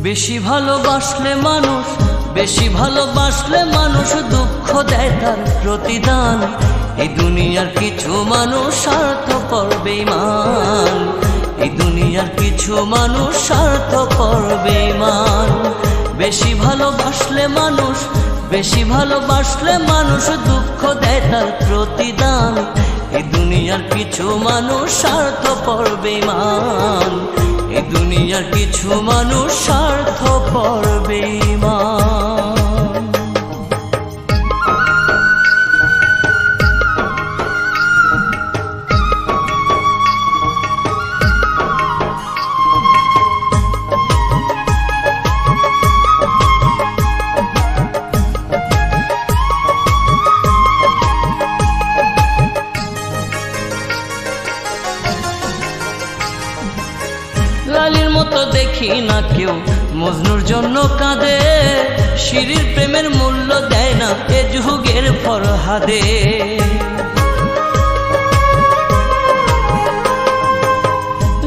বেশি ভালোবাসলে মানুষ, বেশি ভালোবাসলে মানুষ দুঃখ দেয় তার প্রতিদান। এই দুনিয়ার কিছু মানুষ স্বার্থপর বেঈমান, এই দুনিয়ার কিছু মানুষ স্বার্থপর বেঈমান। বেশি ভালোবাসলে মানুষ, বেশি ভালোবাসলে মানুষ দুঃখ দেয় তার প্রতিদান। এই দুনিয়ার কিছু মানুষ স্বার্থপর বেঈমান, এই দুনিয়ার কিছু মানুষ স্বার্থপর বেঈমান। লালির মতো দেখি না কেউ মজনুর জন্য কাঁদে, শিরির প্রেমের মূল্য দেয় না এ যুগের ফরহাদে।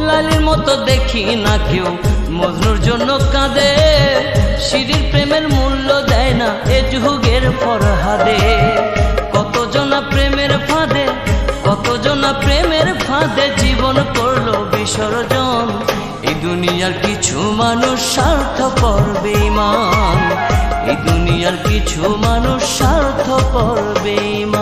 লালির মতো দেখি না কেউ মজনুর জন্য কাঁদে, শিরির প্রেমের মূল্য দেয় না এ যুগের ফরহাদে। কতজনা প্রেমের ফাঁদে, কতজনা প্রেমের ফাঁদে জীবন করলো বিসর্জন। এই দুনিয়ার কিছু মানুষ স্বার্থপর বেঈমান, এই দুনিয়ার কিছু মানুষ স্বার্থপর বেঈমান।